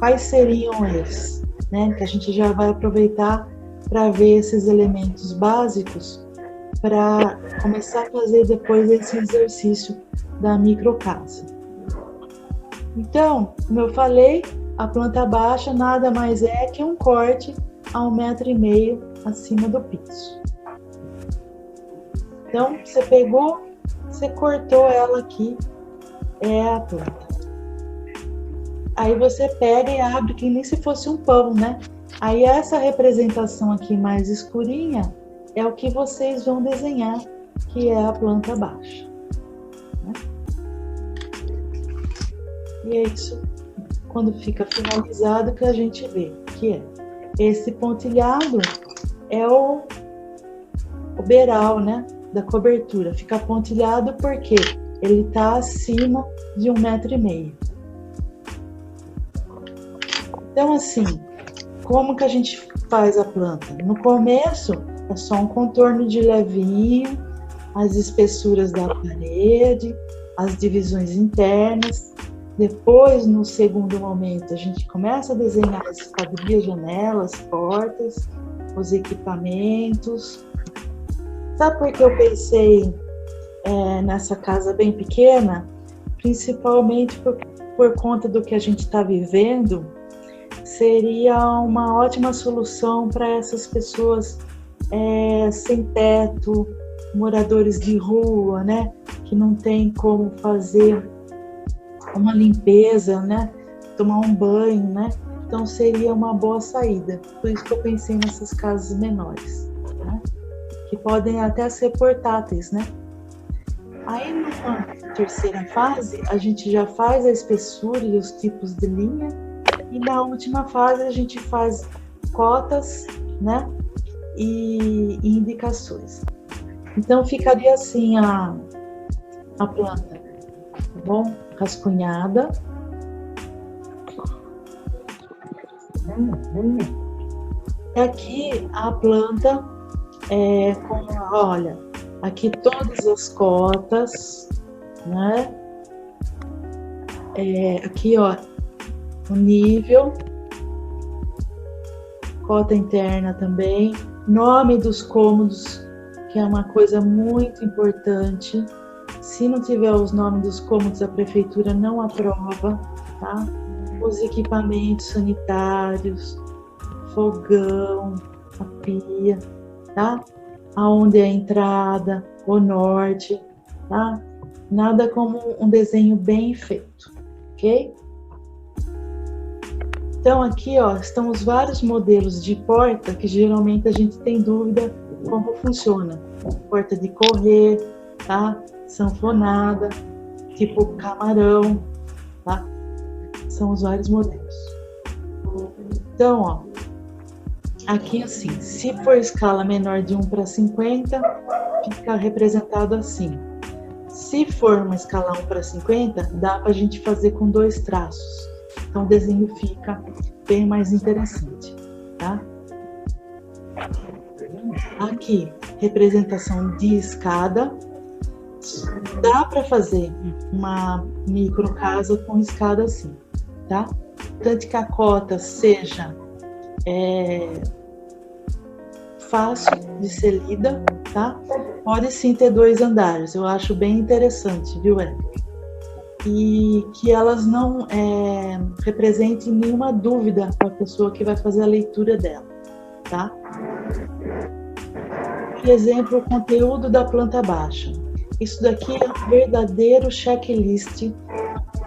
quais seriam eles, né? Que a gente já vai aproveitar para ver esses elementos básicos para começar a fazer depois esse exercício da microcasa. Então, como eu falei, a planta baixa nada mais é que um corte a 1,5 m acima do piso. Então, você pegou, você cortou ela aqui, é a planta. Aí você pega e abre que nem se fosse um pão, né? Aí essa representação aqui mais escurinha é o que vocês vão desenhar, que é a planta baixa. Né? E é isso, quando fica finalizado, que a gente vê que é esse pontilhado é o beiral, né, da cobertura. Fica pontilhado porque ele está acima de 1,5 m. Então, assim, como que a gente faz a planta? No começo, é só um contorno de levinho, as espessuras da parede, as divisões internas. Depois, no segundo momento, a gente começa a desenhar as esquadrias, janelas, portas, os equipamentos. Sabe por que eu pensei nessa casa bem pequena? Principalmente por conta do que a gente está vivendo, seria uma ótima solução para essas pessoas sem teto, moradores de rua, né? Que não tem como fazer uma limpeza, né? Tomar um banho, né? Então seria uma boa saída. Por isso que eu pensei nessas casas menores, né? Que podem até ser portáteis, né? Aí numa terceira fase, a gente já faz a espessura e os tipos de linha, e na última fase a gente faz cotas, né? E indicações. Então ficaria assim a planta, tá bom? Rascunhada. E aqui a planta olha, aqui todas as cotas, né? Aqui, ó, o nível, cota interna também, nome dos cômodos, que é uma coisa muito importante. Se não tiver os nomes dos cômodos, a prefeitura não aprova, tá? Os equipamentos sanitários, fogão, a pia, tá? Aonde é a entrada, o norte, tá? Nada como um desenho bem feito, ok? Então aqui, ó, estão os vários modelos de porta que geralmente a gente tem dúvida como funciona. Porta de correr, tá? Sanfonada, tipo camarão, tá? São os vários modelos. Então, ó, aqui assim, se for escala menor de 1:50, fica representado assim. Se for uma escala 1:50, dá pra gente fazer com 2 traços. Então o desenho fica bem mais interessante, tá? Aqui, representação de escada. Dá para fazer uma micro casa com escada assim, tá? Tanto que a cota seja fácil de ser lida, tá? Pode sim ter 2 andares, eu acho bem interessante, viu, Érica? E que elas não representem nenhuma dúvida para a pessoa que vai fazer a leitura dela, tá? Por exemplo, o conteúdo da planta baixa. Isso daqui é um verdadeiro checklist que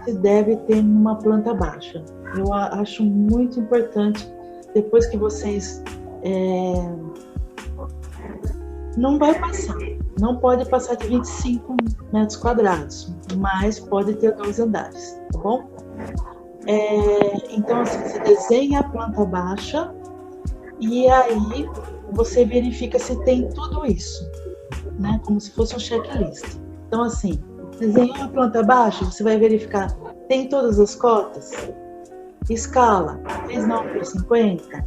se deve ter numa planta baixa. Eu acho muito importante, depois que vocês... não vai passar, não pode passar de 25 metros quadrados, mas pode ter 2 andares, tá bom? Então, assim, você desenha a planta baixa e aí você verifica se tem tudo isso, né? Como se fosse um checklist. Então, assim, desenhou a planta baixa, você vai verificar, tem todas as cotas? Escala, 3,9/50?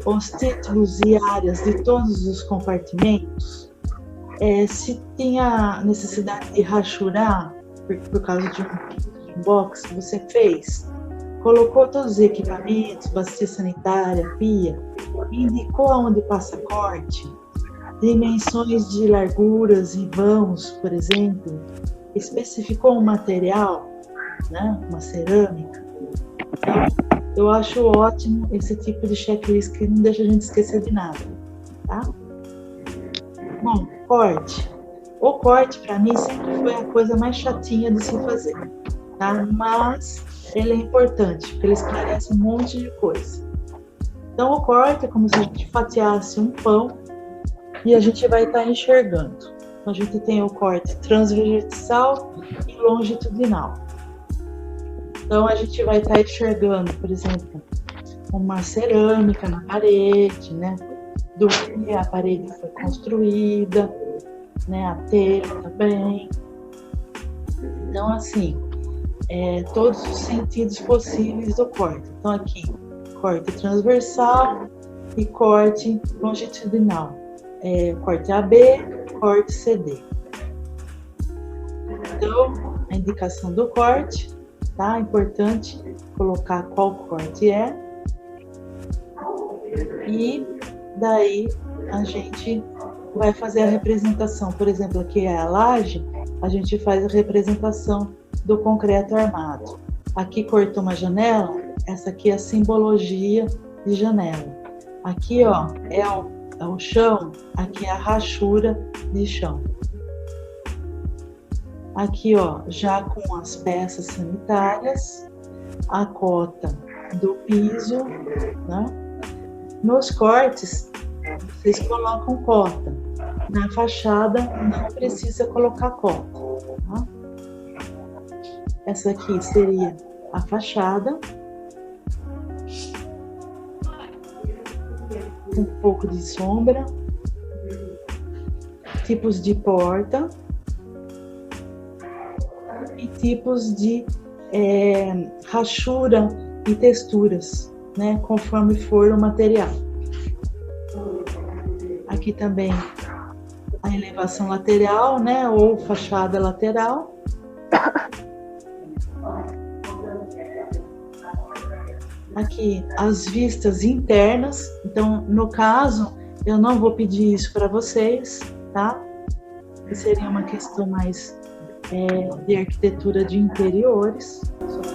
Os títulos e áreas de todos os compartimentos? Se tem a necessidade de rachurar por causa de um box que você fez, colocou todos os equipamentos, bacia sanitária, pia, indicou aonde passa corte, dimensões de larguras e vãos, por exemplo, especificou um material, né, uma cerâmica. Então, eu acho ótimo esse tipo de checklist que não deixa a gente esquecer de nada, tá? Bom, corte. O corte, para mim, sempre foi a coisa mais chatinha de se fazer, tá? Mas ele é importante, porque ele esclarece um monte de coisa. Então, o corte é como se a gente fatiasse um pão e a gente vai estar enxergando. Então, a gente tem o corte transversal e longitudinal. Então, a gente vai estar enxergando, por exemplo, uma cerâmica na parede, né? Do que a parede foi construída, né? A telha também. Então, assim, todos os sentidos possíveis do corte. Então, aqui, corte transversal e corte longitudinal. Corte AB, corte CD. Então, a indicação do corte, tá? É importante colocar qual corte é. E daí a gente vai fazer a representação. Por exemplo, aqui é a laje, a gente faz a representação do concreto armado. Aqui cortou uma janela, essa aqui é a simbologia de janela. Aqui, ó, é o chão, aqui é a rachura de chão. Aqui, ó, já com as peças sanitárias, a cota do piso, né? Nos cortes, vocês colocam cota. Na fachada, não precisa colocar cota, tá? Essa aqui seria a fachada. Um pouco de sombra. Tipos de porta. E tipos de rachura e texturas, né? Conforme for o material. Aqui também a elevação lateral, né? Ou fachada lateral. Aqui as vistas internas. Então, no caso, eu não vou pedir isso para vocês, tá? Que seria uma questão mais de arquitetura de interiores. Só